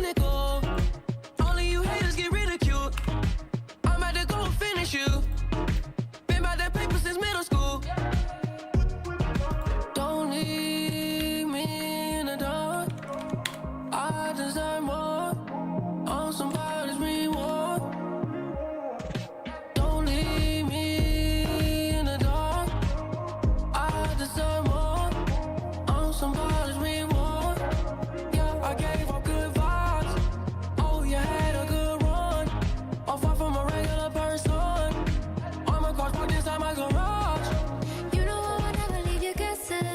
cynical. Only you haters get ridiculed. I'm about to go finish you. Been about that paper since middle school. Don't leave me in the dark. I deserve more. On somebody's reward. Don't leave me in the dark. I deserve more. On somebody's reward. Yeah, I gave up good vibes. Oh, you had a good run. I'm far from a regular person. Armor cars parked inside my garage. You know I would never leave you guessing.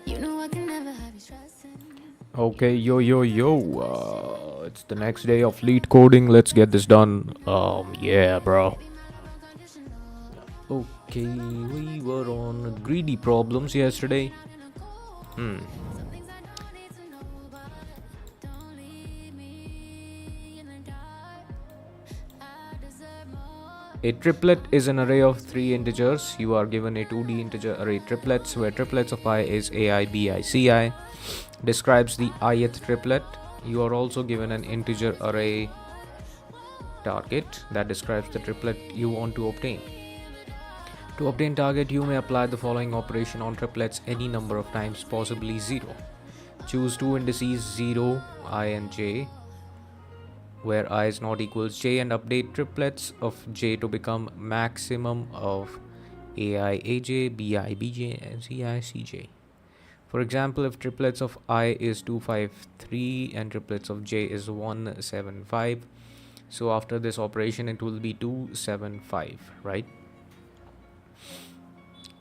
You know I can never have you stressing. Okay, yo. It's the next day of lead coding. Let's get this done. Yeah, bro. Okay, we were on greedy problems yesterday. A triplet is an array of 3 integers. You are given a 2D integer array triplets where triplets of I is AI, BI, CI. Describes the ith triplet. You are also given an integer array target that describes the triplet you want to obtain. To obtain target, you may apply the following operation on triplets any number of times, possibly 0. Choose two indices 0, I and j, where I is not equals j, and update triplets of j to become maximum of AI, AJ, BI, BJ, and CI, CJ. For example, if triplets of I is 253 and triplets of j is 175, so after this operation it will be 275, right?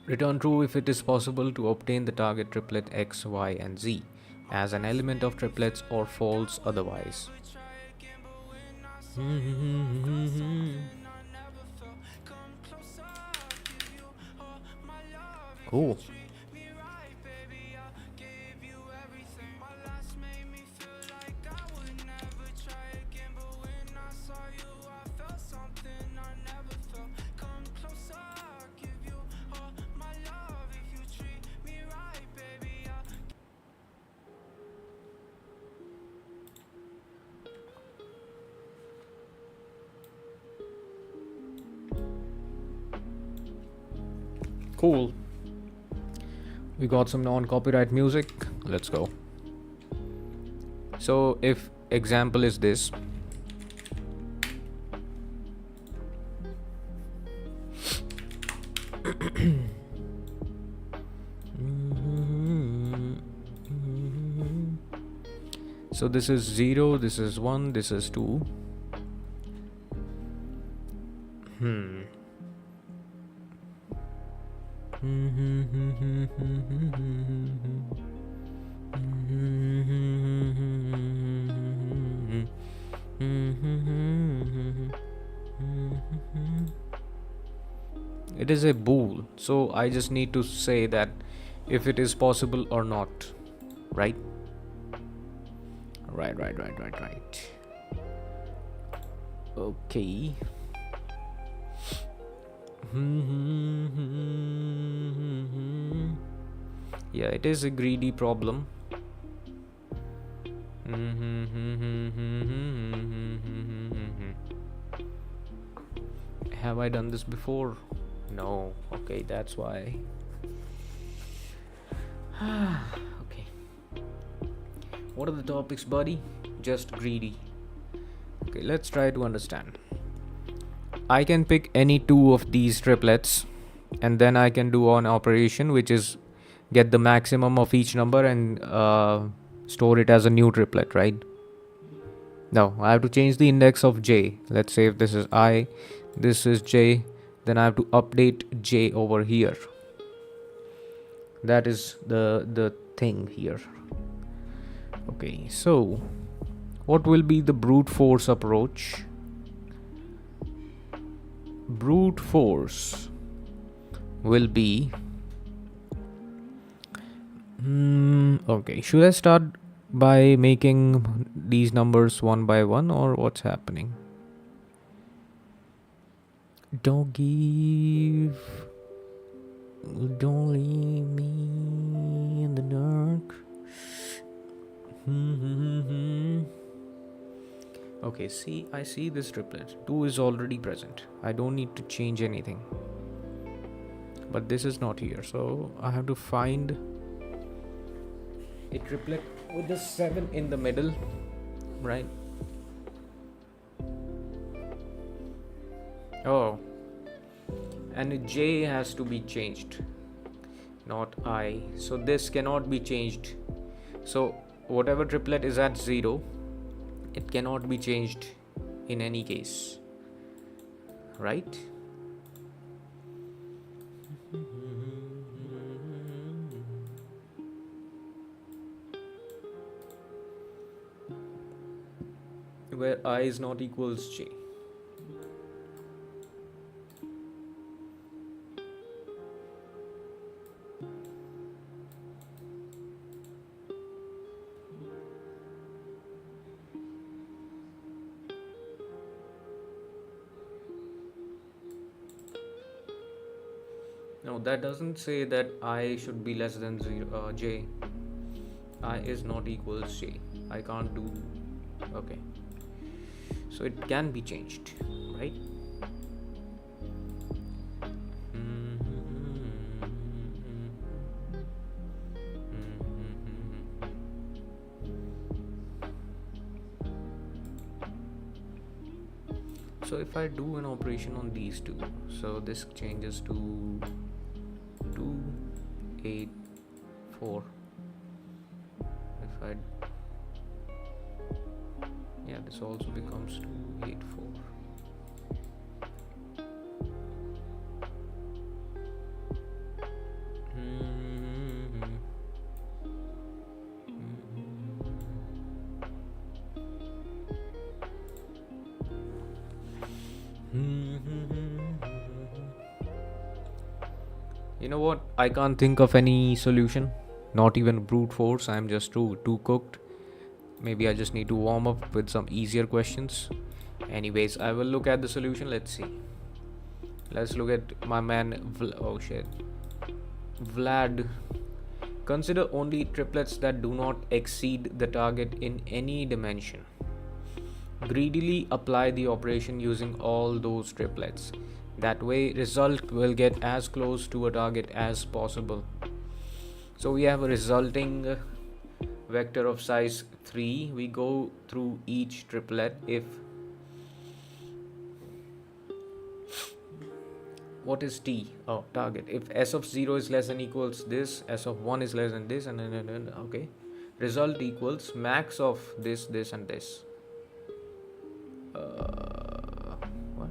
Return true if it is possible to obtain the target triplet x, y, and z as an element of triplets, or false otherwise. Cool. Cool. We got some non-copyright music. Let's go. So if example is this, so this is 0, this is 1, this is 2. It is a bool, so I just need to say that if it is possible or not, right? Right. Okay. Yeah, it is a greedy problem. Have I done this before? No. Okay, that's why. Okay. What are the topics, buddy? Just greedy. Okay, let's try to understand. I can pick any two of these triplets, and then I can do an operation which is get the maximum of each number and store it as a new triplet, right? Now I have to change the index of j. Let's say if this is I, this is j, then I have to update j over here. That is the thing here. Okay, so what will be the brute force approach? Brute force will be okay, should I start by making these numbers one by one, or what's happening? Don't leave me in the dark. Okay, see, I see this triplet. 2 is already present. I don't need to change anything. But this is not here, so I have to find a triplet with the 7 in the middle, right? Oh, and J has to be changed, not I. So this cannot be changed. So whatever triplet is at 0, it cannot be changed in any case, right? Where I is not equals J. No, that doesn't say that I should be less than 0, J. I is not equals J. I can't do. Okay. So it can be changed, right? So if I do an operation on these two, so this changes to 2, 8, 4. If I, yeah, this also becomes 2, 8, 4. You know what? I can't think of any solution. Not even brute force. I'm just too cooked. Maybe I just need to warm up with some easier questions. Anyways, I will look at the solution. Let's see. Let's look at my man. Oh shit. Vlad. Consider only triplets that do not exceed the target in any dimension. Greedily apply the operation using all those triplets. That way, result will get as close to a target as possible. So we have a resulting vector of size 3. We go through each triplet. If what is T? Oh, target. If S of 0 is less than equals this, S of 1 is less than this, and then okay. Result equals max of this, this, and this. What?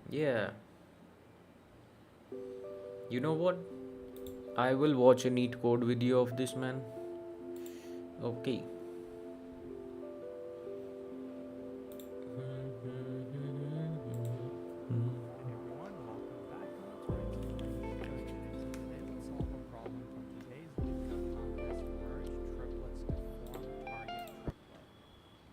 Yeah. You know what? I will watch a neat code video of this man. Okay. Everyone, welcome back to Leetcode. Today let's solve a problem from today's LeetCode contest, merge triplets to form target triplet.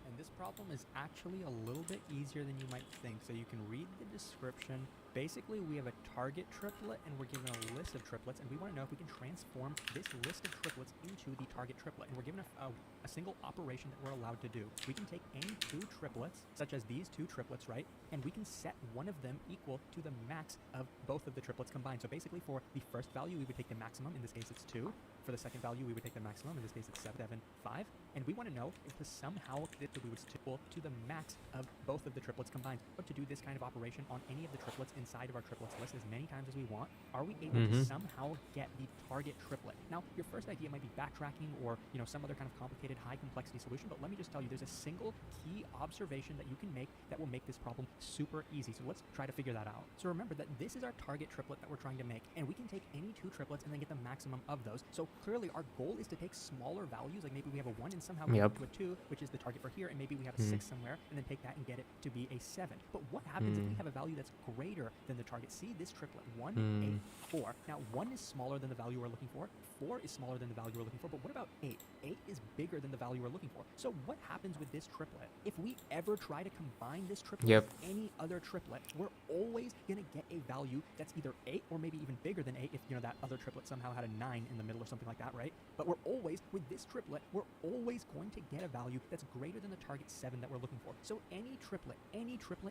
And this problem is actually a little bit easier than you might think, so you can read the description. Basically, we have a target triplet and we're given a list of triplets, and we want to know if we can transform this list of triplets into the target triplet. And we're given a single operation that we're allowed to do. We can take any two triplets, such as these two triplets, right? And we can set one of them equal to the max of both of the triplets combined. So basically, for the first value, we would take the maximum. In this case, it's 2. For the second value, we would take the maximum. In this case, it's 7, 5. And we want to know if somehow we would equal to the max of both of the triplets combined. But to do this kind of operation on any of the triplets inside of our triplets list as many times as we want, are we able to somehow get the target triplet? Now, your first idea might be backtracking or some other kind of complicated, high complexity solution, but let me just tell you, there's a single key observation that you can make that will make this problem super easy. So let's try to figure that out. So remember that this is our target triplet that we're trying to make, and we can take any two triplets and then get the maximum of those. So clearly our goal is to take smaller values, like maybe we have a 1 and somehow get to a 2, which is the target for here, and maybe we have a 6 somewhere and then take that and get it to be a 7. But what happens if we have a value that's greater than the target? See this triplet, 1, 8, 4. Now 1 is smaller than the value we're looking for, 4 is smaller than the value we're looking for, but what about 8? 8 is bigger than the value we're looking for. So what happens with this triplet? If we ever try to combine this triplet Yep. with any other triplet, we're always going to get a value that's either 8 or maybe even bigger than 8 if, you know, that other triplet somehow had a 9 in the middle or something like that, right? But we're always, with this triplet, we're always going to get a value that's greater than the target 7 that we're looking for. So any triplet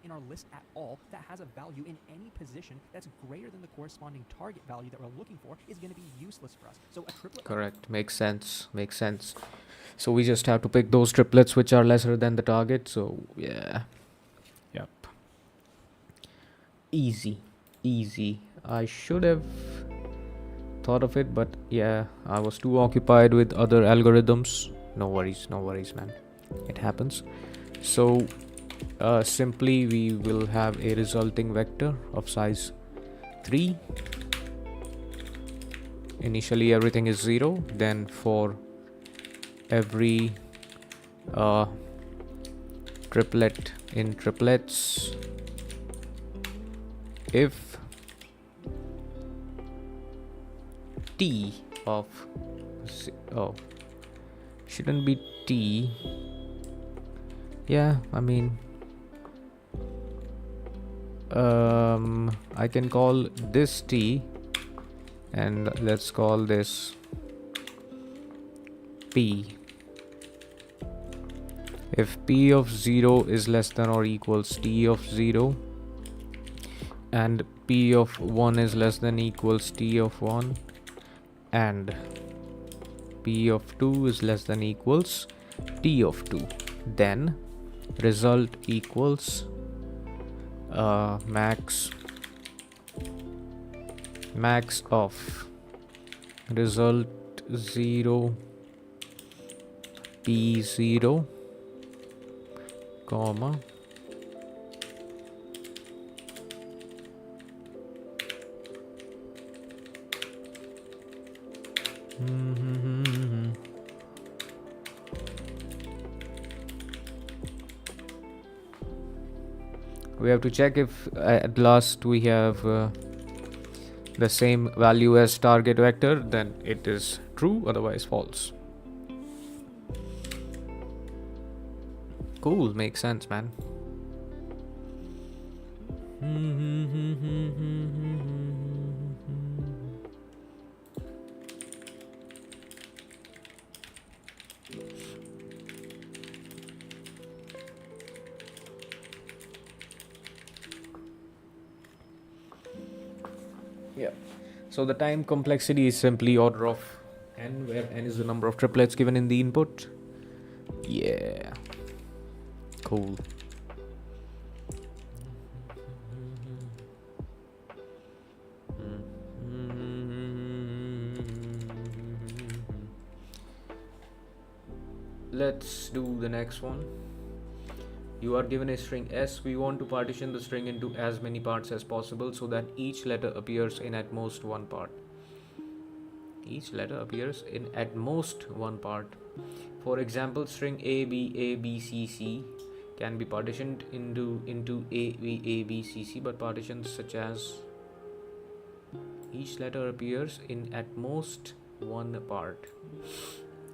in our list at all that has a value in any position that's greater than the corresponding target value that we're looking for is going to be useless for us. So a triplet... Correct. Makes sense. Makes sense. So we just have to pick those triplets which are lesser than the target. So yeah. Yep. Easy. Easy. I should have thought of it, but yeah, I was too occupied with other algorithms. No worries, man. It happens. So simply we will have a resulting vector of size 3. Initially everything is 0, then for every triplet in triplets, if t of shouldn't be t, yeah, I mean I can call this t and let's call this p. If p of 0 is less than or equals t of 0 and p of 1 is less than equals t of 1 and p of 2 is less than equals t of 2, then result equals max of result 0 p0 comma we have to check if at last we have the same value as target vector, then it is true, otherwise false. Cool, makes sense, man. Yeah. So the time complexity is simply order of n, where n is the number of triplets given in the input. Yeah. Cool. Let's do the next one. You are given a string S. We want to partition the string into as many parts as possible so that each letter appears in at most one part. Each letter appears in at most one part. For example, string A, B, C, C can be partitioned into A, B, C, C, but partitions such as each letter appears in at most one part.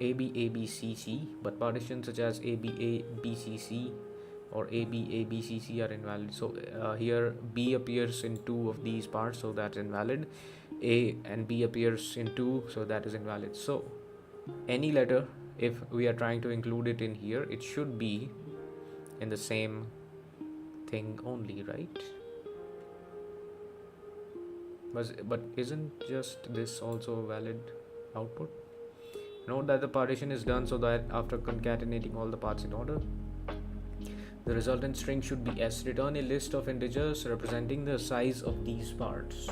A, B, C, C, but partitions such as A, B, C, C or A, B, C, C are invalid. So here B appears in 2 of these parts, so that's invalid. A and B appears in 2, so that is invalid. So any letter, if we are trying to include it in here, it should be in the same thing only, right? But isn't just this also a valid output? Note that the partition is done so that after concatenating all the parts in order, the resultant string should be S. Return a list of integers representing the size of these parts.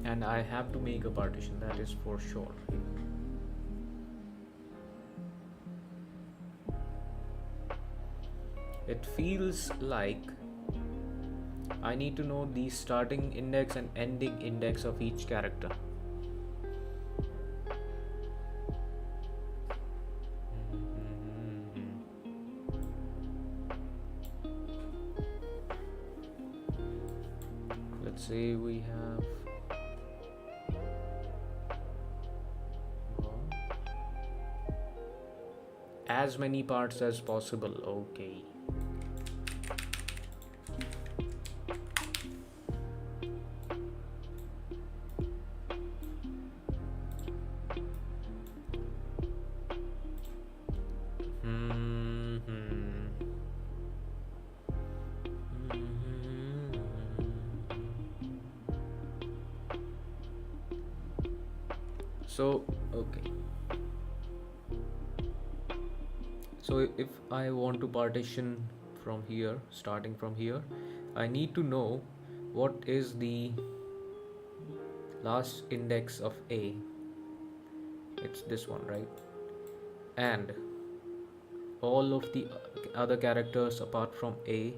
And I have to make a partition, that is for sure. it feels like I need to know the starting index and ending index of each character. Let's say we have as many parts as possible. Okay. So okay, so if I want to partition from here, starting from here, I need to know what is the last index of A. It's this one, right? And all of the other characters apart from A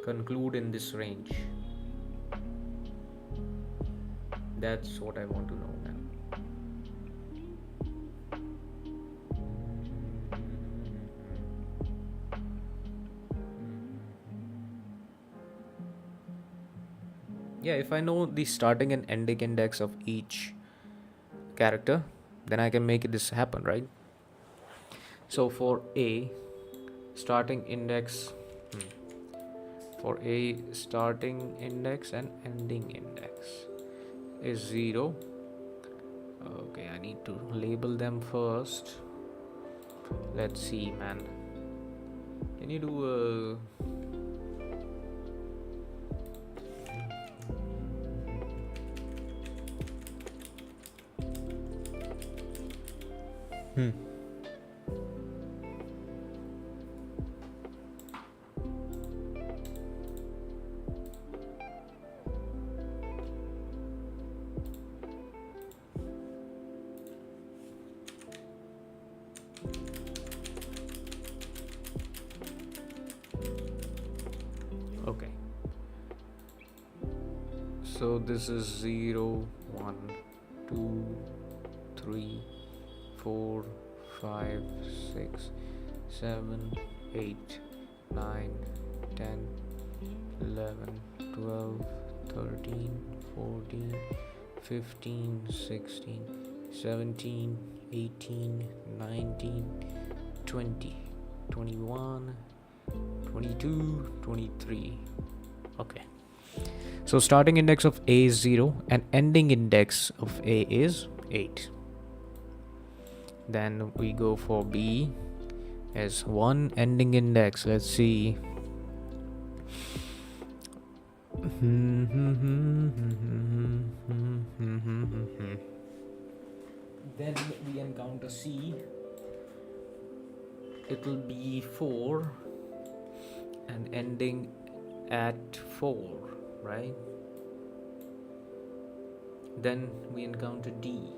conclude in this range. That's what I want to know now. Yeah, if I know the starting and ending index of each character, then I can make this happen, right? So for A, starting index, for A, starting index and ending index is 0. Okay, I need to label them first. Let's see, man. Can you do a okay. So this is 0, 1, 2, 3, 4, 5, 6, 7, 8, 9, 10, 11, 12, 13, 14, 15, 16, 17, 18, 19, 20, 21, 22, 23. Okay. So starting index of A is 0 and ending index of A is 8. Then we go for B as 1 ending index. Let's see. Then we encounter C. It'll be 4 and ending at 4, right? Then we encounter D.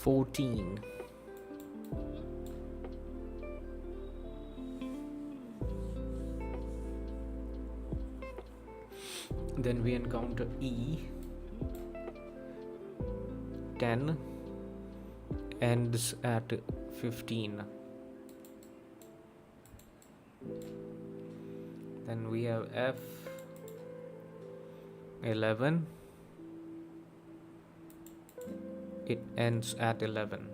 $14. Then we encounter E. 10 ends at 15. Then we have F. 11. It ends at 11.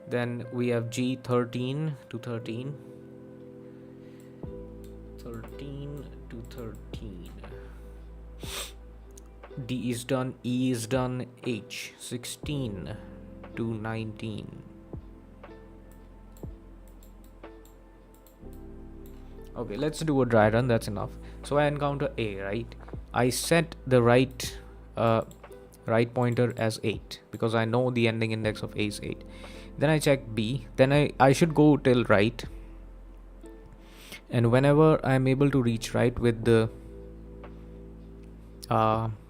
Then we have G. 13 to 13. 13 to 13. D is done, E is done, H 16 to 19. Okay, let's do a dry run, that's enough. So I encounter A, right? I set the right pointer as 8 because I know the ending index of A is 8. Then I check B, then I should go till right. And whenever I'm able to reach right with the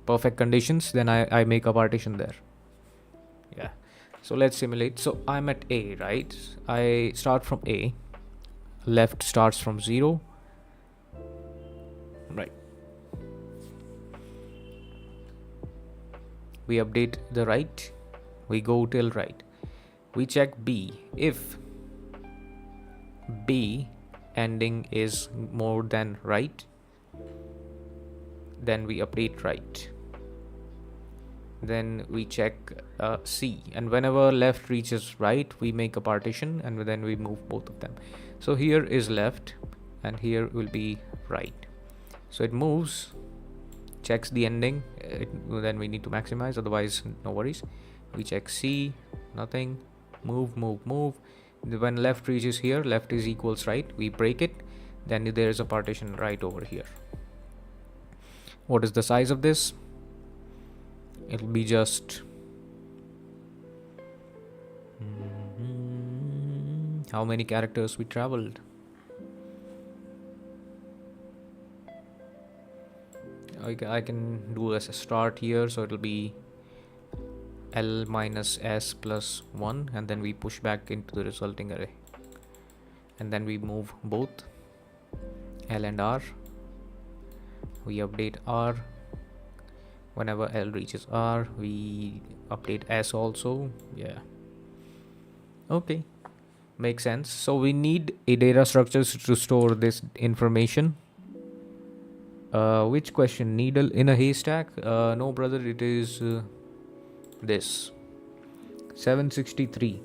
perfect conditions, then I make a partition there. Yeah. So let's simulate. So I'm at A, right? I start from A. Left starts from 0. Right. We update the right. We go till right. We check B. If B ending is more than right, then we update right. Then we check C, and whenever left reaches right, we make a partition and then we move both of them. So here is left and here will be right. So it moves, checks the ending, then we need to maximize, otherwise no worries. We check C, nothing, move. When left reaches here, left is equals right, we break it, then there is a partition right over here. What is the size of this? It'll be just how many characters we traveled. I can do as a start here, so it'll be L minus S plus 1, and then we push back into the resulting array, and then we move both L and R. We update R. Whenever L reaches R, we update S also. Yeah. Okay. Makes sense. So we need a data structure to store this information. Which question? Needle in a haystack? No, brother. It is this. 763.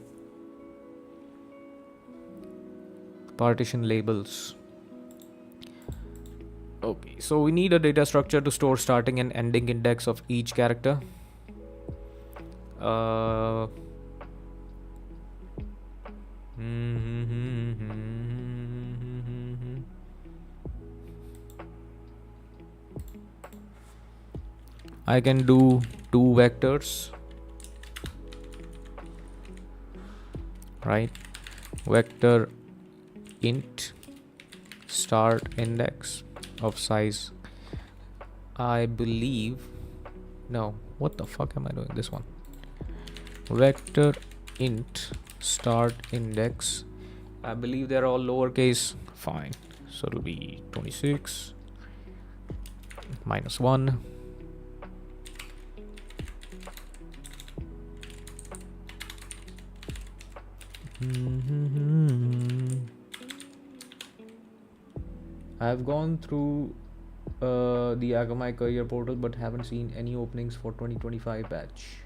Partition labels. Okay, so we need a data structure to store starting and ending index of each character. I can do 2 vectors, right? Vector int start index of size, I believe. No, what the fuck am I doing? This one. Vector int start index, I believe they're all lowercase. Fine, so it'll be 26 minus 1. I've gone through the AKORMOUS career portal but haven't seen any openings for 2025 batch.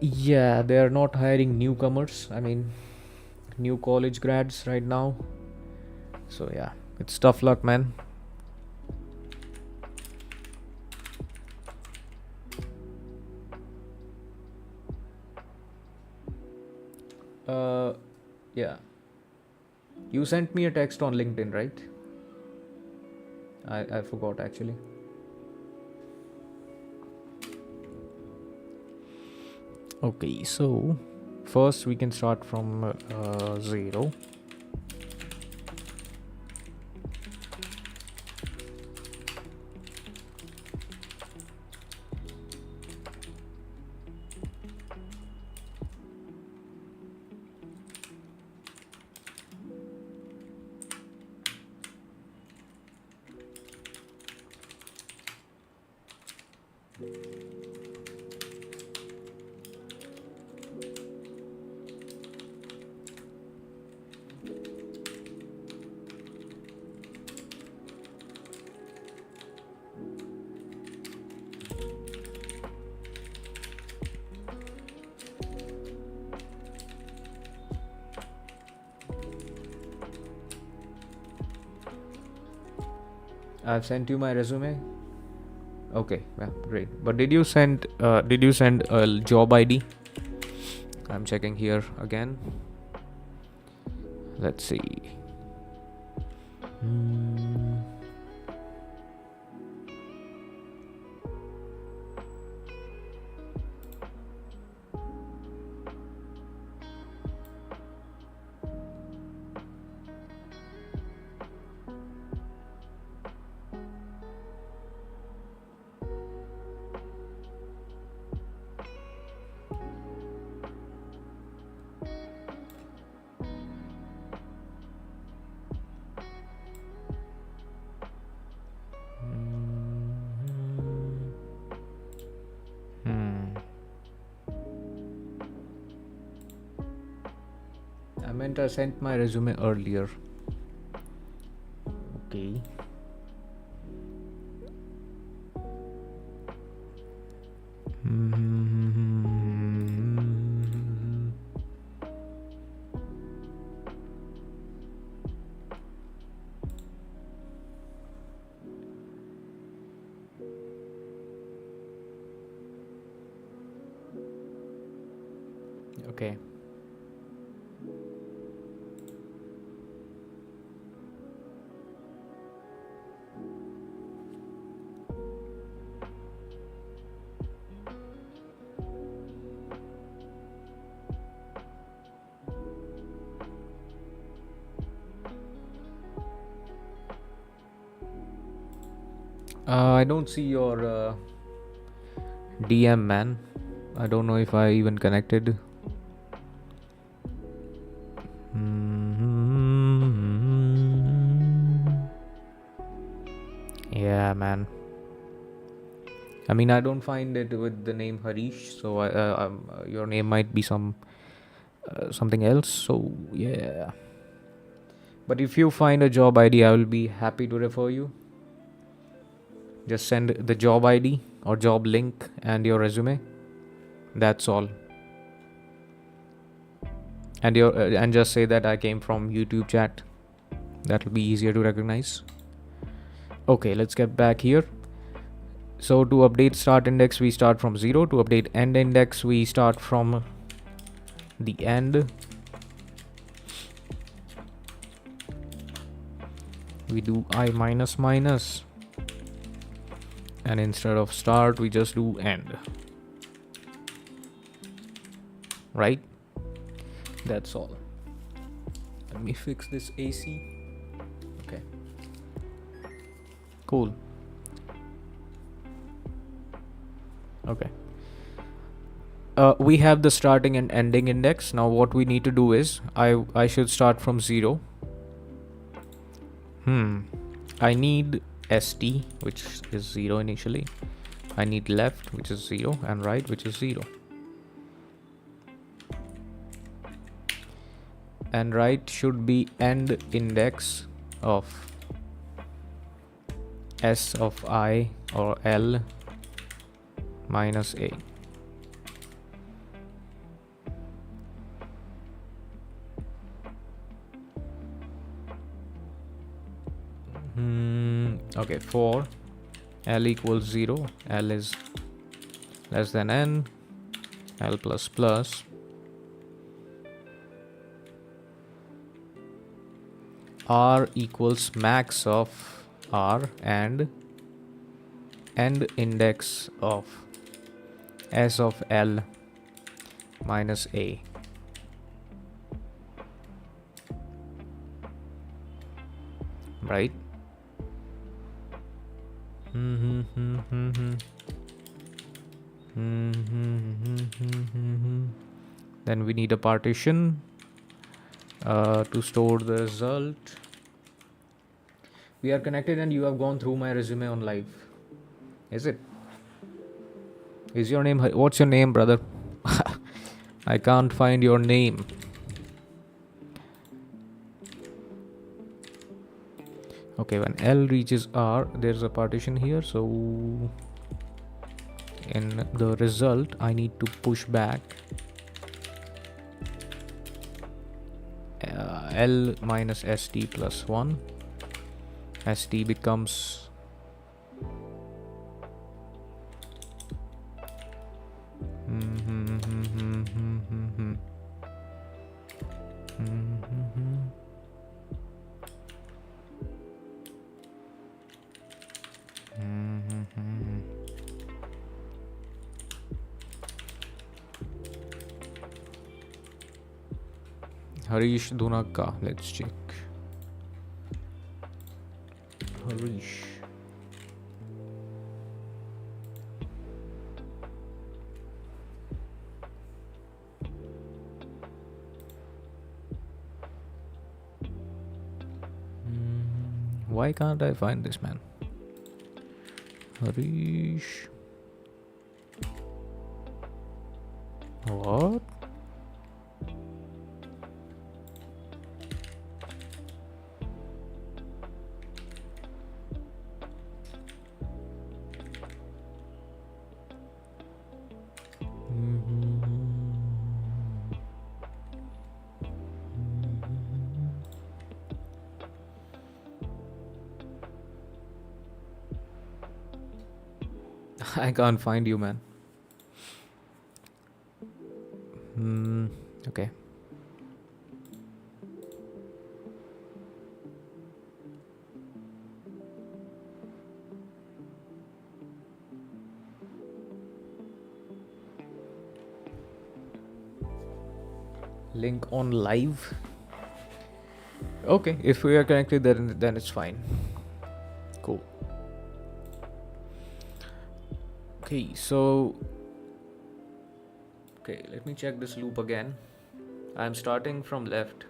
Yeah, they're not hiring newcomers. I mean, new college grads right now. So yeah, it's tough luck, man. Yeah. You sent me a text on LinkedIn, right? I forgot actually. Okay, so first we can start from 0. I've sent you my resume. Okay, well, great. But did you send a job ID? I'm checking here again. Let's see. meant I sent my resume earlier. Okay. Okay. I don't see your DM, man. I don't know if I even connected. Yeah, man. I mean, I don't find it with the name Harish, so your name might be something else. So yeah. But if you find a job ID, I will be happy to refer you. Just send the job ID or job link and your resume. That's all. And and just say that I came from YouTube chat. That'll be easier to recognize. Okay, let's get back here. So to update start index, we start from 0. To update end index, we start from the end. We do I minus minus. And instead of start, we just do end. Right? That's all. Let me fix this AC. Okay. Cool. Okay. We have the starting and ending index. Now what we need to do is I should start from 0. I need st, which is 0 initially. I need left, which is 0, and right, which is 0. And right should be end index of s of I or l minus a. Okay, for l equals 0, l is less than n, l plus plus, r equals max of r, and end index of s of l minus a. Right? Then we need a partition to store the result. We are connected and you have gone through my resume on live. Is it? Is your name? What's your name, brother? I can't find your name. Okay, when L reaches R, there's a partition here. So in the result, I need to push back L minus st plus 1. St becomes Harish Dunaka. Let's check. Harish. Why can't I find this man? Harish. What? I can't find you, man. Okay. Link on live. Okay, if we are connected, then it's fine. Cool. Okay, so let me check this loop again. I'm starting from left.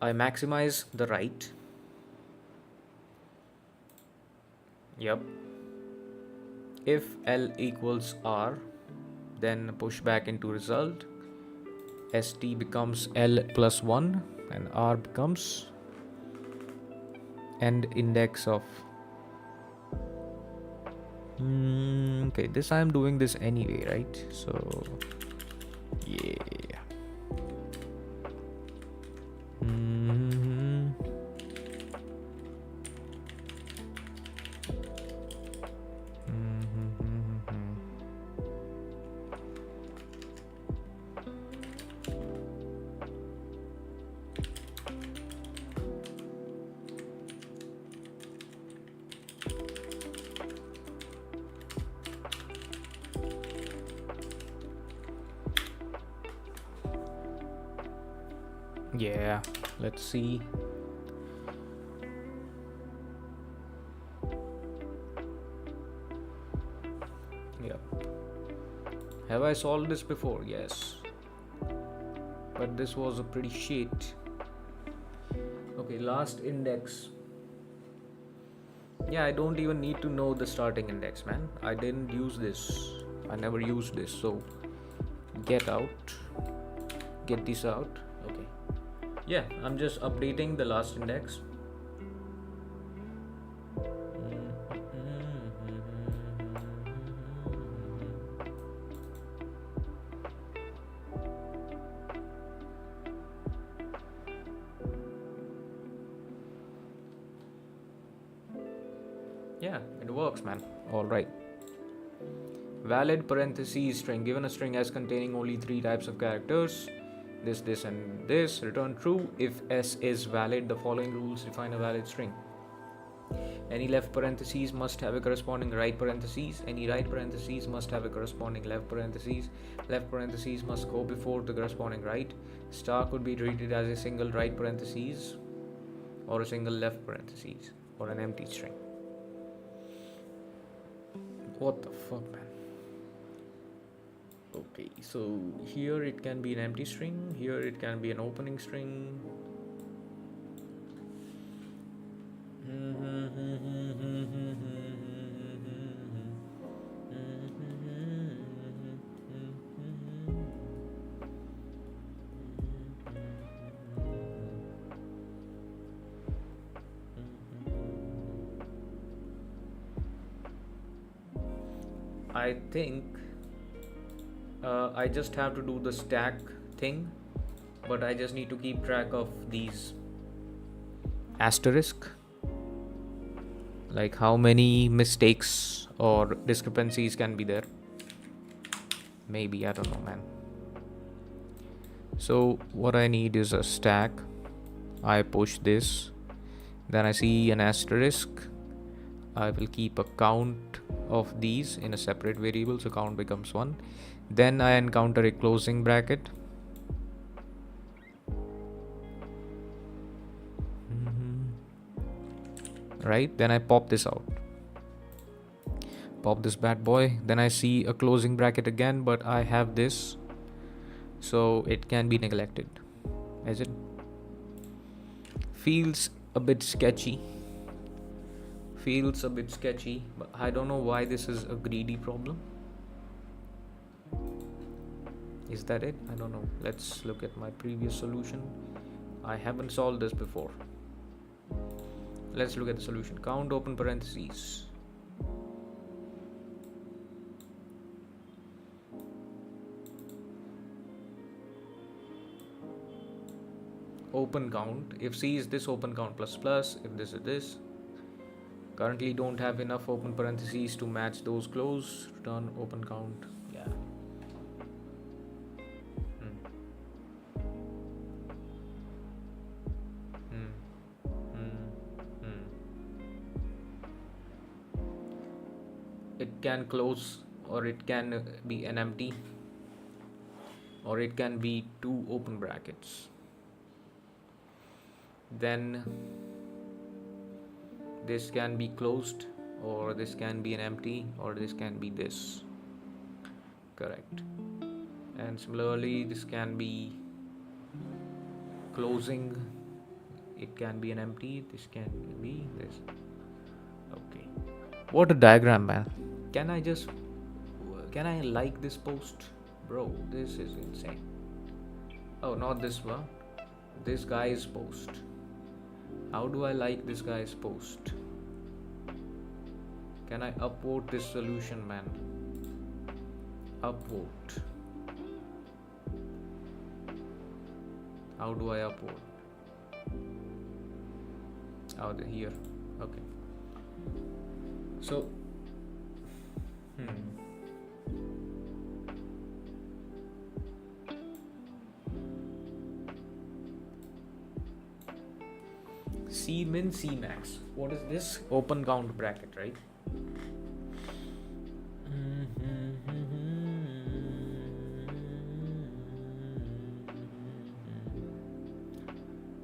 I maximize the right. Yep. If L equals R, then push back into result. ST becomes L plus 1 and R becomes end index of okay, this I'm doing this anyway, right? So yeah. Yeah, let's see. Yeah. Have I solved this before? Yes. But this was a pretty shit. Okay, last index. Yeah, I don't even need to know the starting index, man. I didn't use this. I never used this, so get out. Get this out. Okay. Yeah, I'm just updating the last index. Yeah, it works, man. All right. Valid parentheses string. Given a string as containing only 3 types of characters, this, and this, return true. If S is valid, the following rules define a valid string. Any left parentheses must have a corresponding right parentheses. Any right parentheses must have a corresponding left parentheses. Left parentheses must go before the corresponding right. Star could be treated as a single right parentheses or a single left parentheses or an empty string. What the fuck, man? Okay, so here it can be an empty string, here it can be an opening string. I think I just have to do the stack thing, but I just need to keep track of these asterisk, like how many mistakes or discrepancies can be there. Maybe, I don't know, man. So what I need is a stack. I push this, then I see an asterisk. I will keep a count of these in a separate variable, so count becomes 1. Then I encounter a closing bracket. Right, then I pop this out. Pop this bad boy. Then I see a closing bracket again, but I have this, so it can be neglected. Is it? Feels a bit sketchy. But I don't know why this is a greedy problem. Is that it? I don't know. Let's look at my previous solution. I haven't solved this before. Let's look at the solution. Count open parentheses. Open count. If C is this, open count plus plus. If this is this, Currently don't have enough open parentheses to match those close. Return open count. Yeah. Hmm. Hmm. Hmm. Hmm. It can close, or it can be an empty, or it can be two open brackets. Then this can be closed, or this can be an empty, or this can be this. Correct. And similarly, this can be closing, it can be an empty, this can be this. Okay. What a diagram, man. Can I just can I like this post? Bro, this is insane. Oh, not this one. This guy's post. How do I like this guy's post? Can I upvote this solution, man? Upvote. How do I upvote? Oh, here. Okay. So, C min, C max. What is this? Open count bracket, right?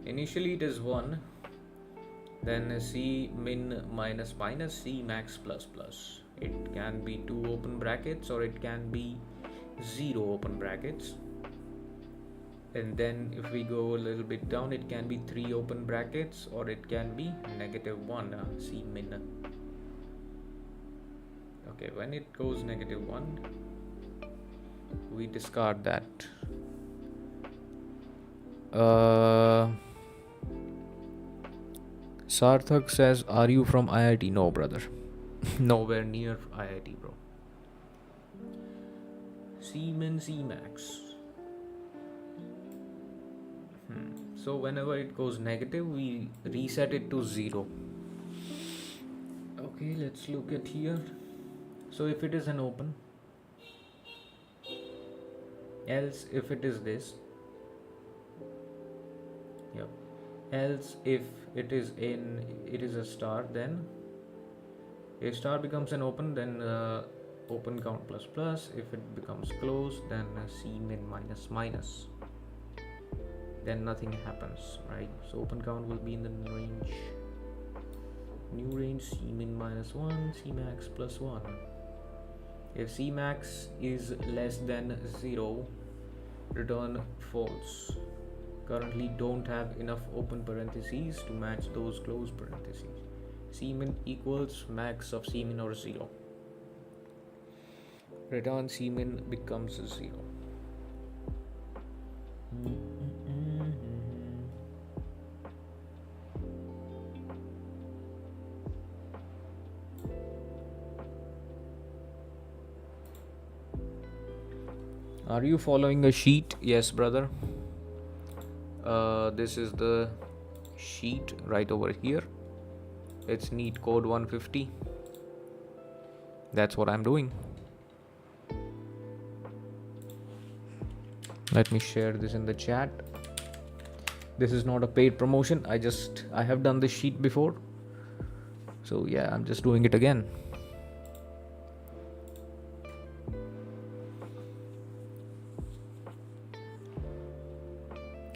Initially it is 1, then C min minus minus, C max plus plus. It can be 2 open brackets, or it can be 0 open brackets. And then if we go a little bit down, it can be 3 open brackets, or it can be -1, C min. Okay, when it goes -1, we discard that. Sarthak says, are you from IIT? No, brother. Nowhere near IIT, bro. C min, C max. So whenever it goes negative, we reset it to 0. Okay, let's look at here. So if it is an open, else if it is this, yep, else if it is a star, then a star becomes an open, then open count plus plus. If it becomes closed, then C min minus minus. Then nothing happens, right? So open count will be in the range, new range, C min -1, C max +1. If C max is less than 0, return false. Currently don't have enough open parentheses to match those closed parentheses. C min equals max of C min or 0. Return C min becomes 0. Are you following a sheet? Yes, brother. This is the sheet right over here. It's leetcode 150. That's what I'm doing. Let me share this in the chat. This is not a paid promotion. I have done this sheet before. So yeah, I'm just doing it again.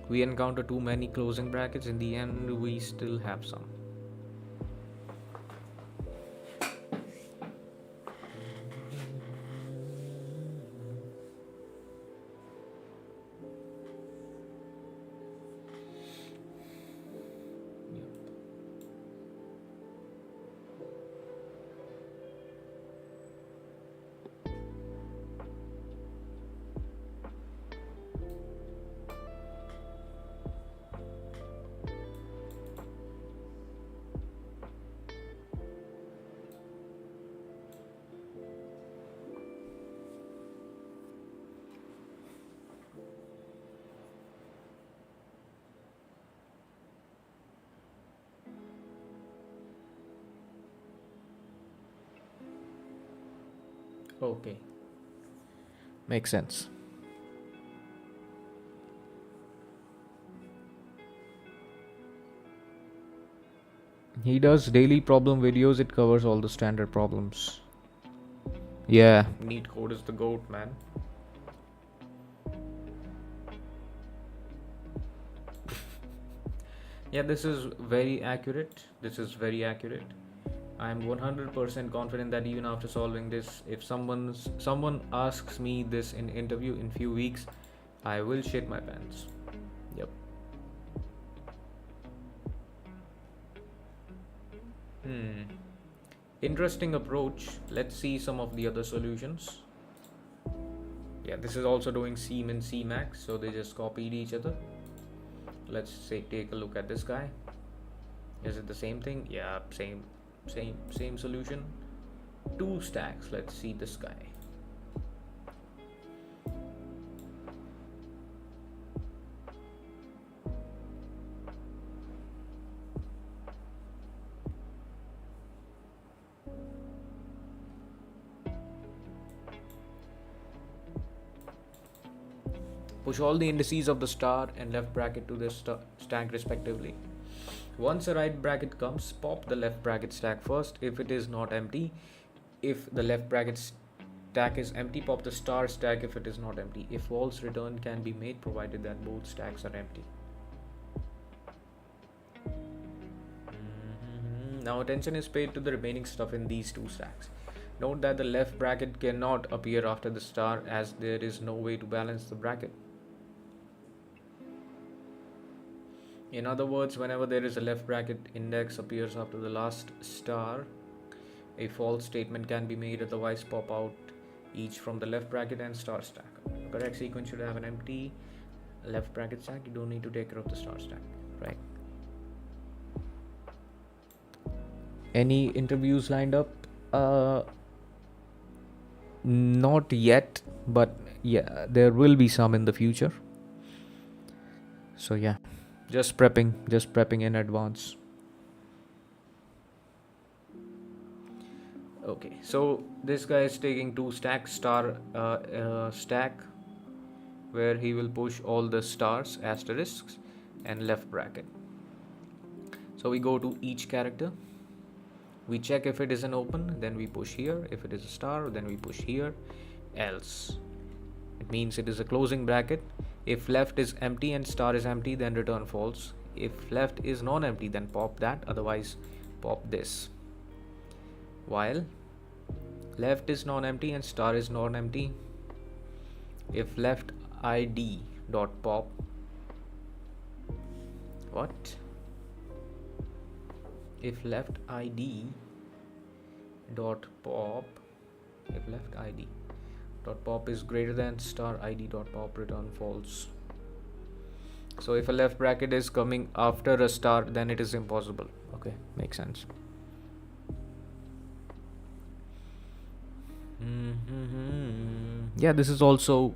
We encounter too many closing brackets. In the end, we still have some. Okay. Makes sense. He does daily problem videos. It covers all the standard problems. Yeah, leetcode is the goat, man. Yeah, this is very accurate. This is very accurate. I'm 100% confident that even after solving this, if someone asks me this in interview in few weeks, I will shit my pants. Yep. Interesting approach. Let's see some of the other solutions. Yeah, this is also doing Seam and Cmax, so they just copied each other. Let's say take a look at this guy. Is it the same thing? Yeah, same solution. 2 stacks. Let's see this guy. Push all the indices of the star and left bracket to the stack respectively. Once a right bracket comes, pop the left bracket stack first if it is not empty. If the left bracket stack is empty, pop the star stack if it is not empty. If false, return can be made provided that both stacks are empty. Now attention is paid to the remaining stuff in these 2 stacks. Note that the left bracket cannot appear after the star as there is no way to balance the bracket. In other words, whenever there is a left bracket index appears after the last star, a false statement can be made, otherwise pop out each from the left bracket and star stack. The correct sequence should have an empty left bracket stack. You don't need to take care of the star stack, right? Any interviews lined up? Not yet, but yeah, there will be some in the future. So yeah. Just prepping in advance. Okay, so this guy is taking 2 stacks, star stack, where he will push all the stars, asterisks, and left bracket. So we go to each character. We check if it is an open, then we push here. If it is a star, then we push here. Else, it means it is a closing bracket. If left is empty and star is empty, then return false. If left is non-empty, then pop that, otherwise pop this. While left is non-empty and star is non-empty, if left id dot pop, what? If left id dot pop, if left id dot pop is greater than star id dot pop, return false. So if a left bracket is coming after a star, then it is impossible. Okay, makes sense. Yeah, this is also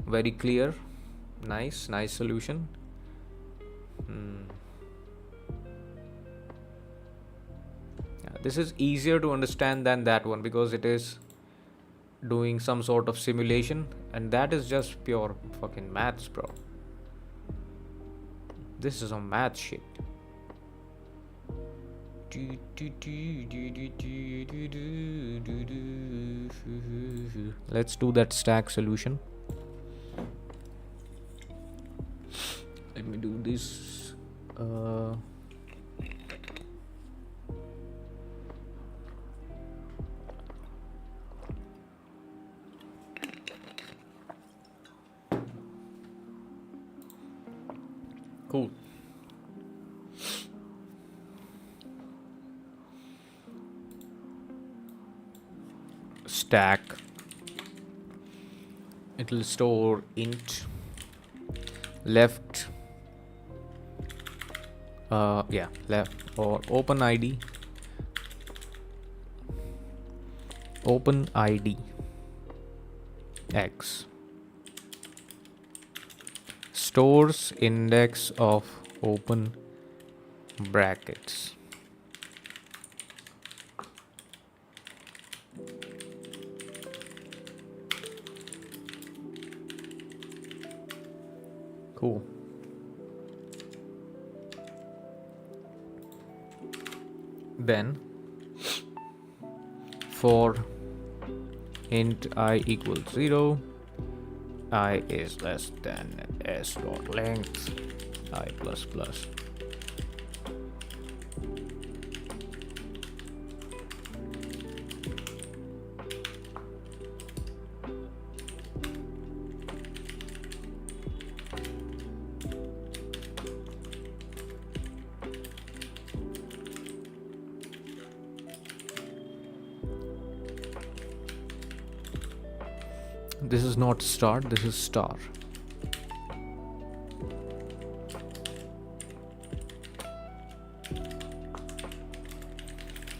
very clear. Nice solution. Yeah, this is easier to understand than that one because it is doing some sort of simulation, and that is just pure fucking maths, bro. This is some math shit. Let's do that stack solution. Let me do this. Cool. Stack. It will store int left. Left or open id x stores index of open brackets. Cool. Then for int I equals 0, I is less than s dot length I plus plus. This is not start, this is star.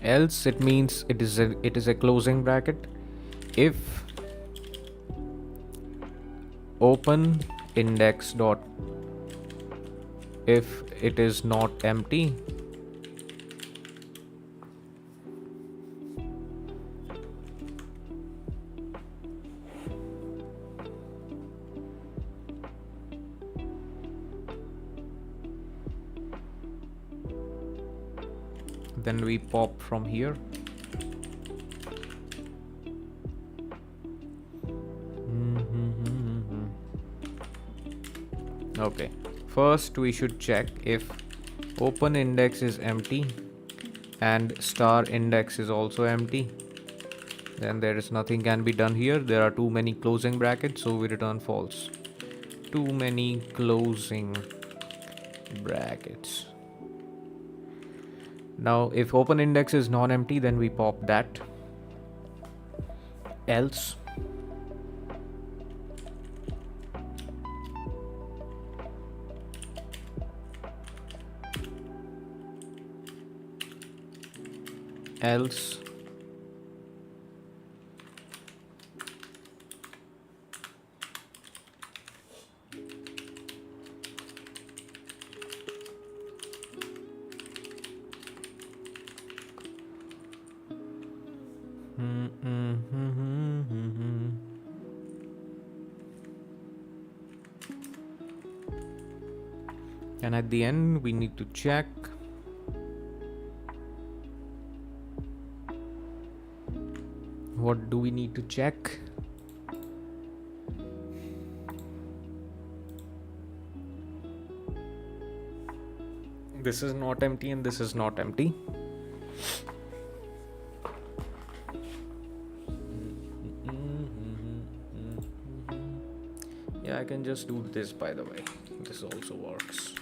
Else it means it is a closing bracket. If open index dot if it is not empty, then we pop from here. Okay, first we should check if open index is empty and star index is also empty, then there is nothing can be done here. There are too many closing brackets, so we return false. Too many closing brackets. Now if open index is non-empty, then we pop that. Else else and at the end we need to check what do we need to check. This is not empty and this is not empty. Yeah, I can just do this, by the way. This also works.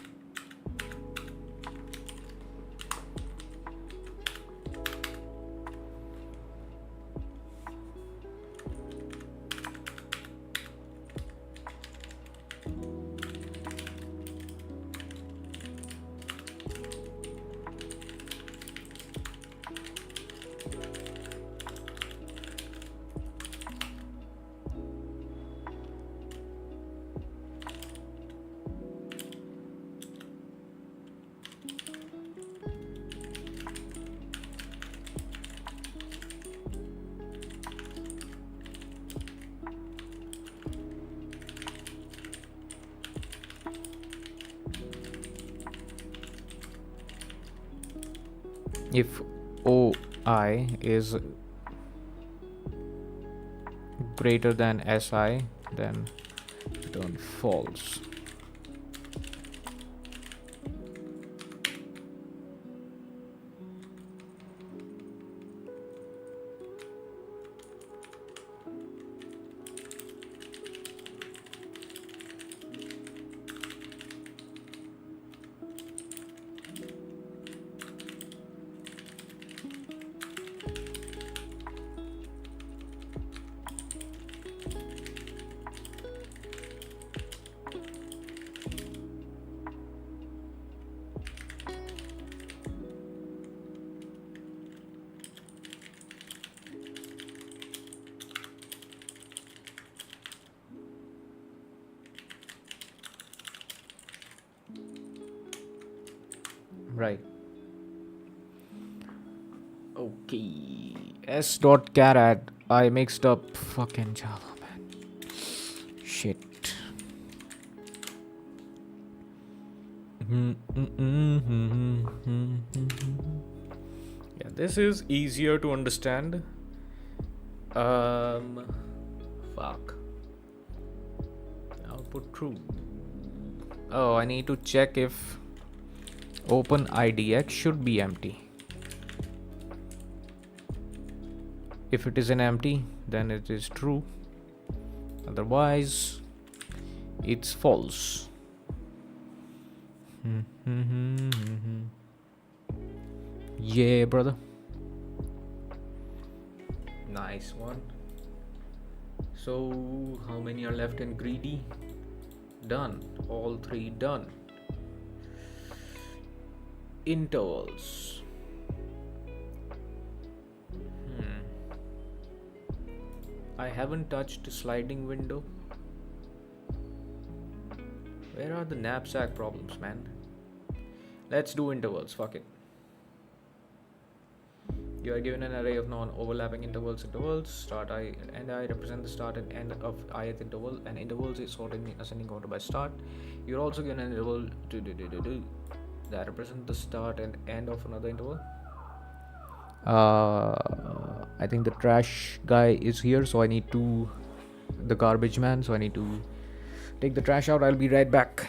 If OI is greater than SI, then return false. Right. Okay. S dot caret. I mixed up fucking Java, man. Shit. Yeah, this is easier to understand. Fuck. Output true. Oh, I need to check if open IDX should be empty. If it is an empty, then it is true. Otherwise, it's false. Yeah, brother. Nice one. So, how many are left in greedy? Done. All three done. Intervals. I haven't touched sliding window. Where are the knapsack problems, man? Let's do intervals. Fuck it. You are given an array of non-overlapping intervals. Start I and I represent the start and end of ith interval, and intervals is sorted in ascending order by start. You're also given an interval that represents the start and end of another interval. I think the trash guy is here, so I need to the garbage man, so I need to take the trash out. I'll be right back.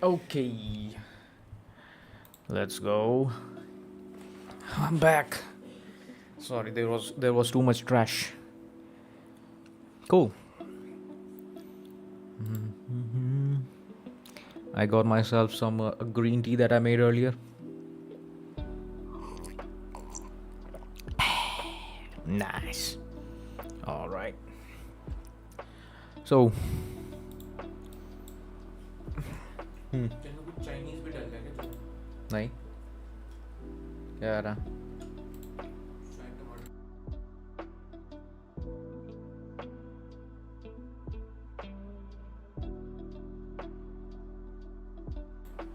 Okay, let's go. I'm back. Sorry, there was too much trash. Cool. I got myself some green tea that I made earlier. Nice. All right. So. Chinese भी डल लगे नहीं क्या रहा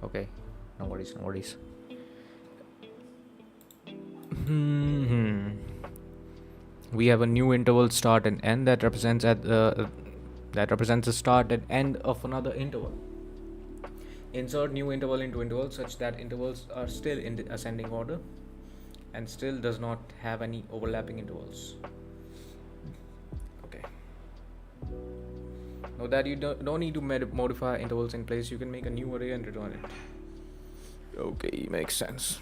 okay, no worries, no worries. We have a new interval start and end that represents the start and end of another interval. Insert new interval into interval such that intervals are still in the ascending order and still does not have any overlapping intervals. Okay. Now that you don't need to modify intervals in place, you can make a new array and return it. Okay, makes sense.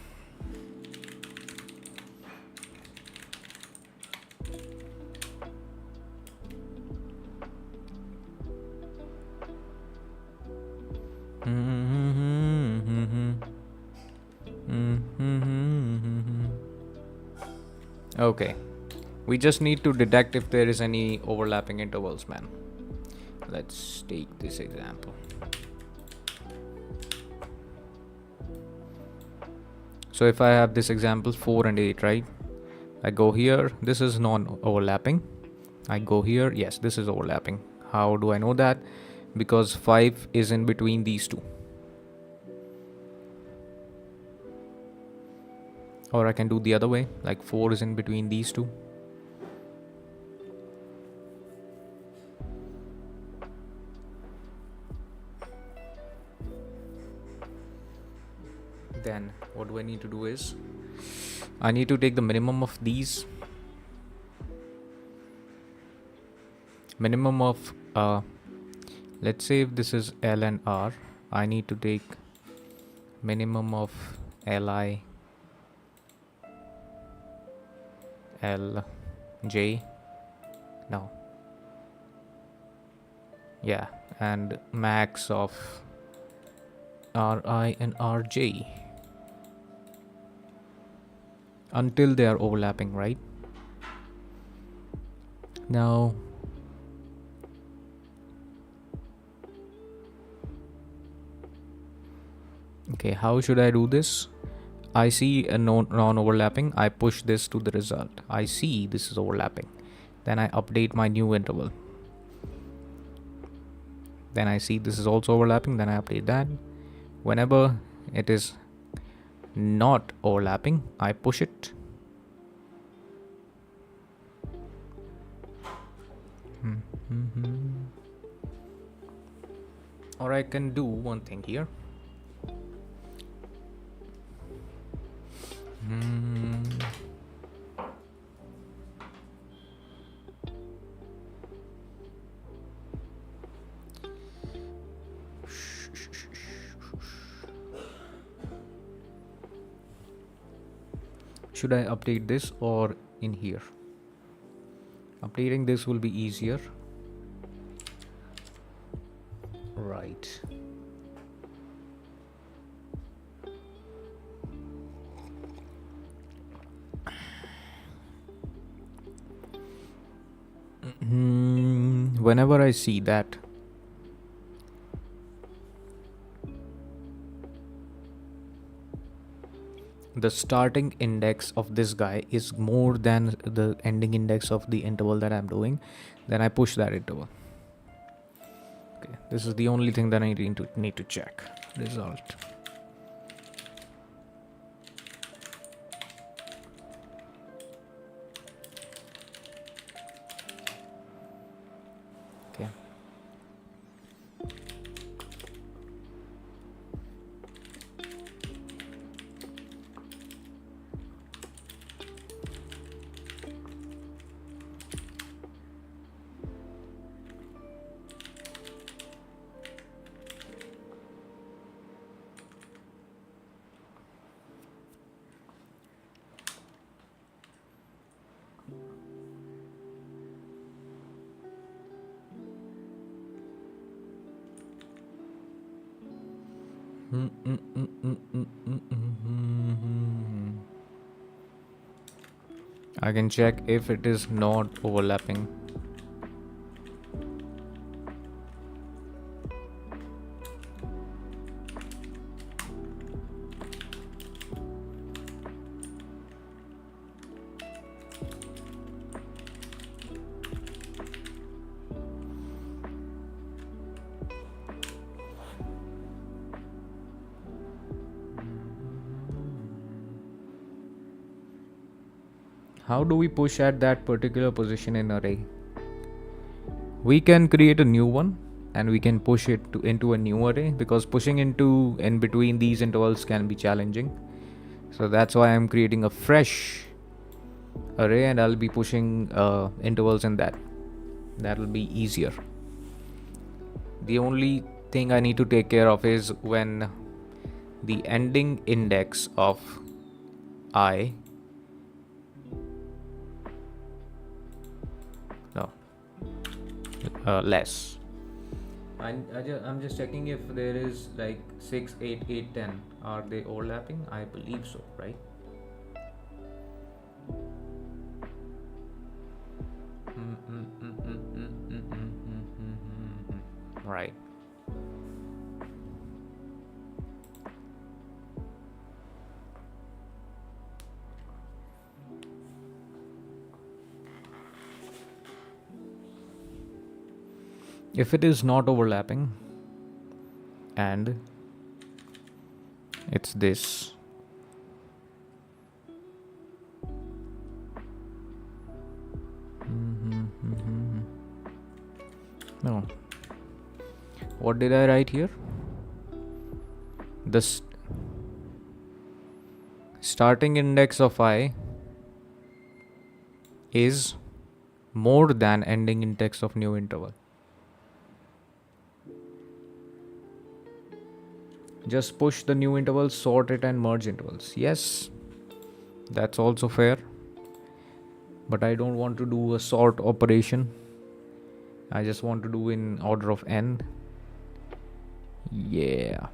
Okay, we just need to detect if there is any overlapping intervals, man. Let's take this example. So if I have this example 4 and 8, right? I go here, this is non-overlapping. I go here, yes, this is overlapping. How do I know that? Because 5 is in between these two. Or I can do the other way, like 4 is in between these two. Then what do I need to do is, I need to take the minimum of these. Minimum of, let's say if this is L and R, I need to take minimum of Li, L, J, no, yeah, and max of Ri and Rj until they are overlapping, right? Now okay, how should I do this? I see a non-overlapping, I push this to the result. I see this is overlapping. Then I update my new interval. Then I see this is also overlapping, then I update that. Whenever it is not overlapping, I push it. Or I can do one thing here. Should I update this or in here? Updating this will be easier. Right. Whenever I see that the starting index of this guy is more than the ending index of the interval that I'm doing, then I push that interval. Okay, this is the only thing that I need to check. Result. Okay. I can check if it is not overlapping. How do we push at that particular position in array? We can create a new one and we can push it into a new array, because pushing into in between these intervals can be challenging. So that's why I'm creating a fresh array and I'll be pushing intervals in that. That'll be easier. The only thing I need to take care of is when the ending index of I less. I'm just checking if there is like 6, 8, 8, 10. Are they overlapping? I believe so, right? Right. If it is not overlapping and it's this, no, what did I write here? The starting index of I is more than ending index of new interval. Just push the new intervals, sort it and merge intervals. Yes, that's also fair. But I don't want to do a sort operation. I just want to do in order of n. Yeah.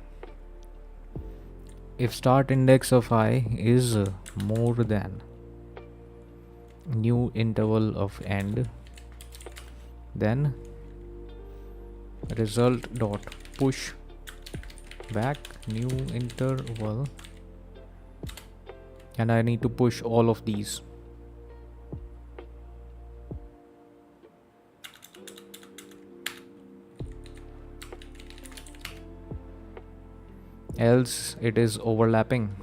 If start index of I is more than new interval of end, then result dot push back new interval, and I need to push all of these. Else it is overlapping.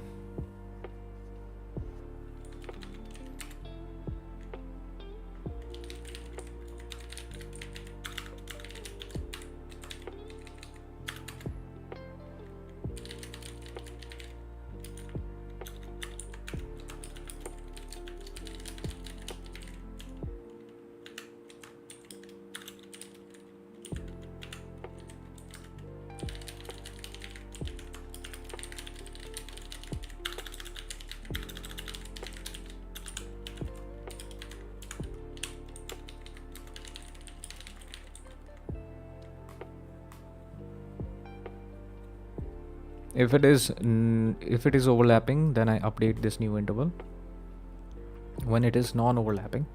If it is overlapping, then I update this new interval. When it is non-overlapping,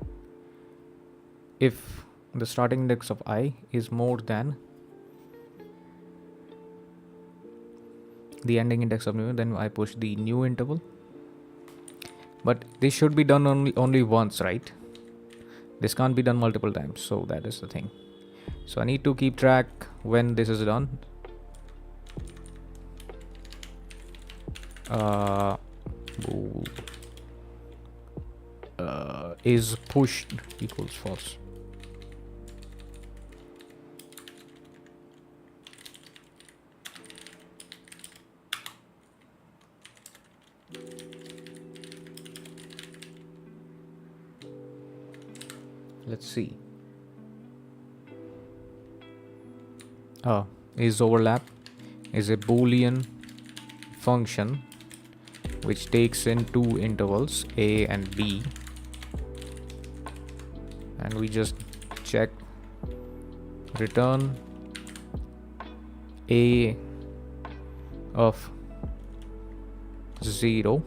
if the starting index of I is more than the ending index of new, then I push the new interval. But this should be done only once, right? This can't be done multiple times, so that is the thing. So I need to keep track when this is done. Is pushed equals false. Let's see. Is overlap is a Boolean function which takes in two intervals a and b, and we just check return a of 0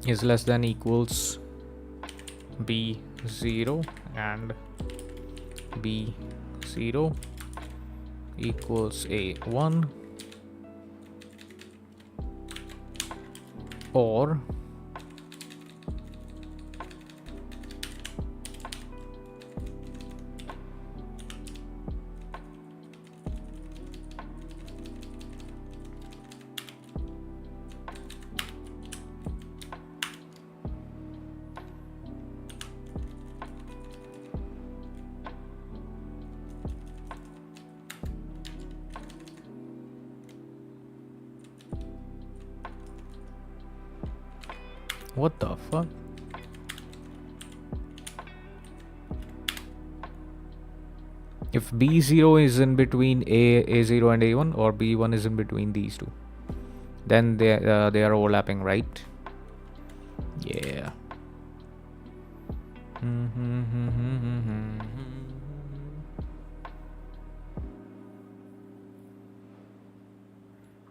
is less than equals b0 and b0 equals a1, or what the fuck? If b0 is in between a0 and a1, or b1 is in between these two, then they are overlapping, right? Yeah.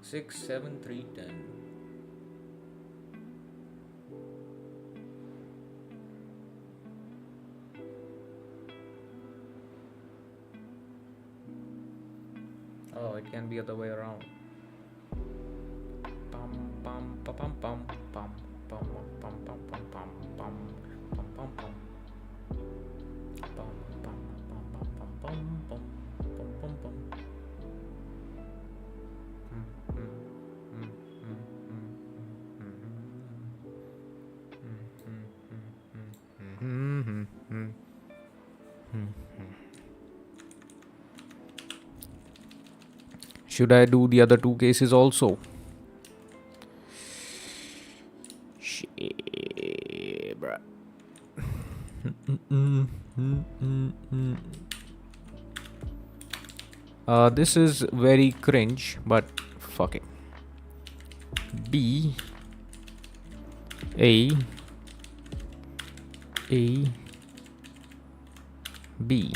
6, 7, 3, 10. Oh, it can be other way around. Pum pum pum pum pum pum pum pum pum pum pum pum pum pum pum. Pum pum pum pum pum pum pum pum pum. Should I do the other two cases also? Shit, bruh. This is very cringe, but fuck it. B A B.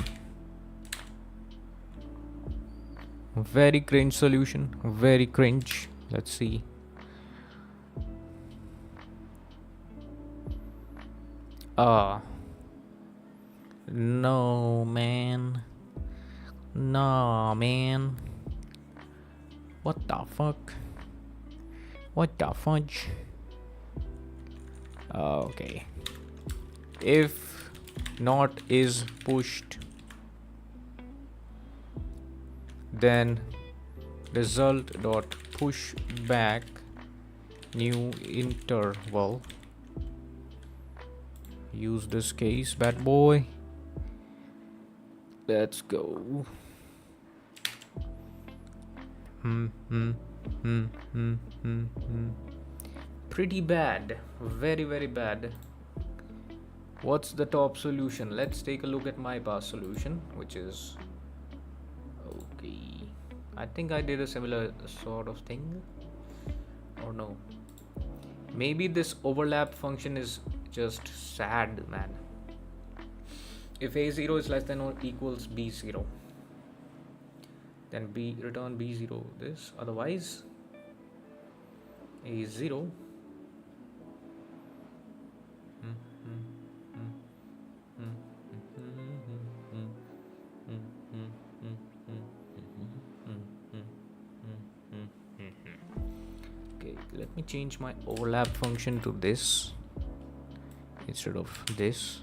Very cringe solution. Very cringe. Let's see. No, man. No, man. What the fuck? What the fudge? Okay. If not is pushed, then result dot push back new interval. Use this case, bad boy. Let's go. Pretty bad. Very, very bad. What's the top solution? Let's take a look at my past solution, which is okay. I think I did a similar sort of thing, or no? Maybe this overlap function is just sad, man. If a0 is less than or equals b0, then return b0 this. Otherwise, a0 okay, let me change my overlap function to this instead of this.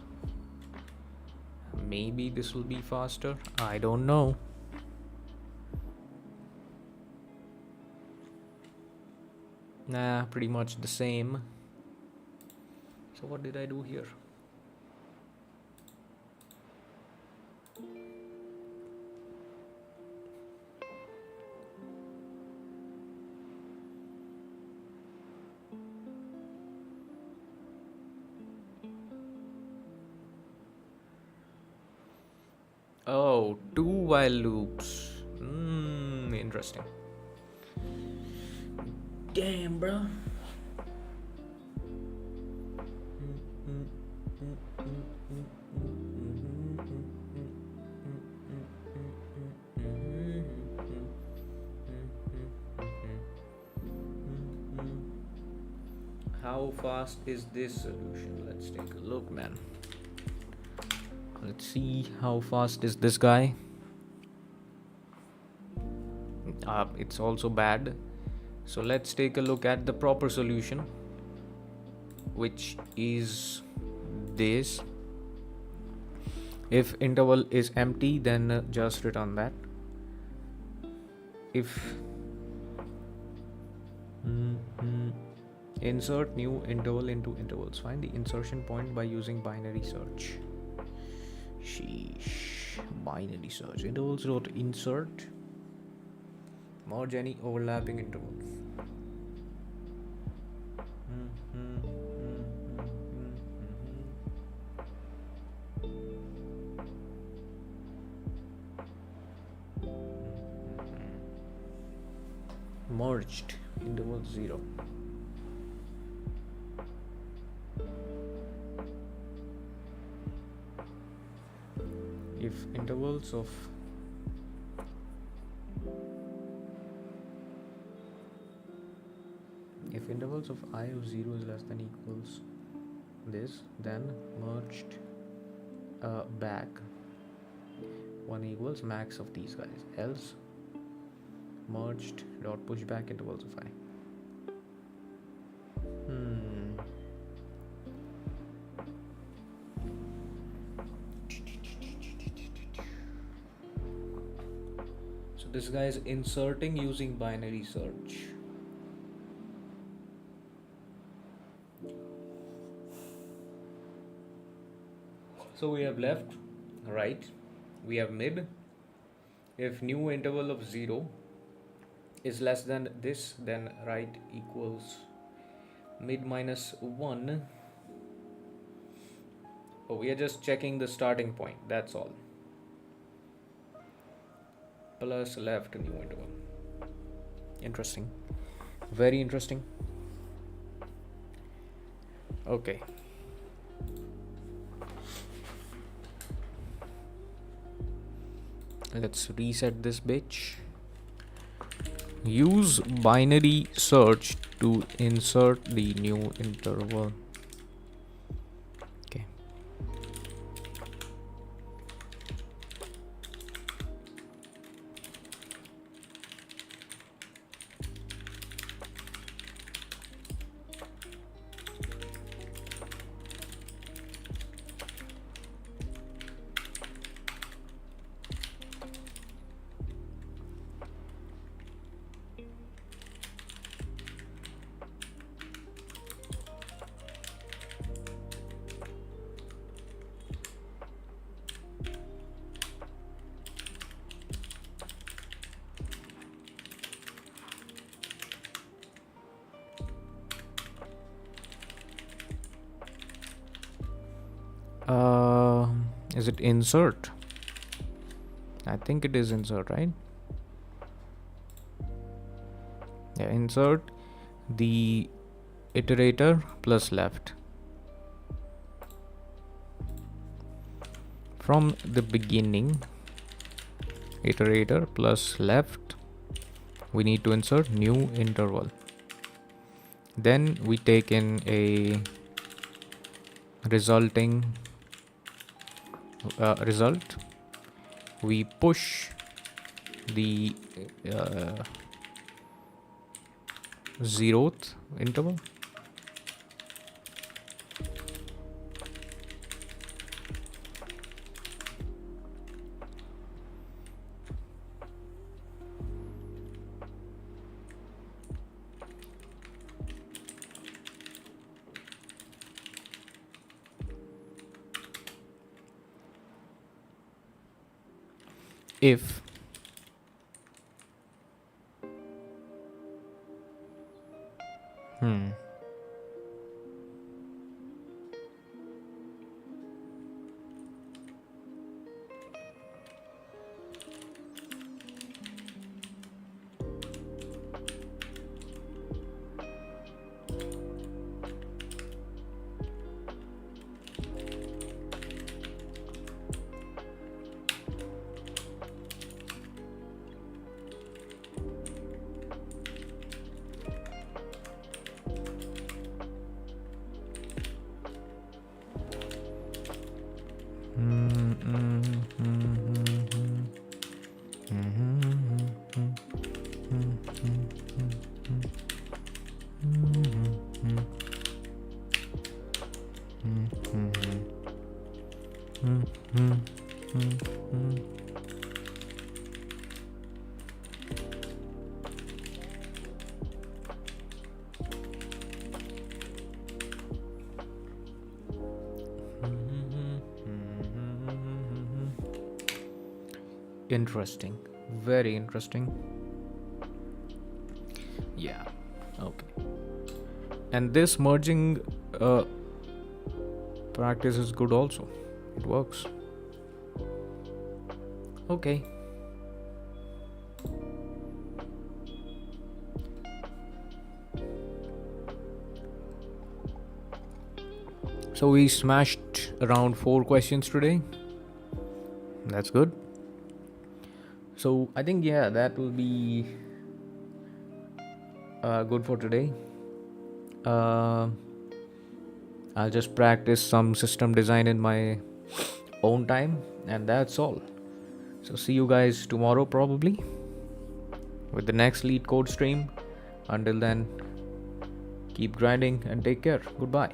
Maybe this will be faster. I don't know. Nah, pretty much the same. So what did I do here? Oh, two while loops. Interesting. Damn, bro. How fast is this solution? Let's take a look, man. Let's see how fast is this guy. It's also bad. So let's take a look at the proper solution, which is this. If interval is empty, then just return that. If insert new interval into intervals, find the insertion point by using binary search. Sheesh, binary search. Intervals dot insert, merge any overlapping intervals. Merged interval 0. If intervals of I of 0 is less than equals this, then merged back 1 equals max of these guys, else merged dot pushback intervals of I. So this guy is inserting using binary search. So we have left, right, we have mid. If new interval of 0 is less than this, then right equals mid minus 1. Oh, we are just checking the starting point, that's all. Plus left new interval. Interesting. Very interesting. Okay. Let's reset this bitch. Use binary search to insert the new interval. Okay. Is it insert? I think it is insert, right? Yeah, insert the iterator plus left. From the beginning, iterator plus left, we need to insert new interval. Then we take in a resulting result. We push the 0th interval. If Interesting. Very interesting. Yeah. Okay. And this merging practice is good also. It works. Okay. So we smashed around 4 questions today. That's good. So I think, yeah, that will be good for today. I'll just practice some system design in my own time, and that's all. So see you guys tomorrow probably with the next lead code stream. Until then, keep grinding and take care. Goodbye.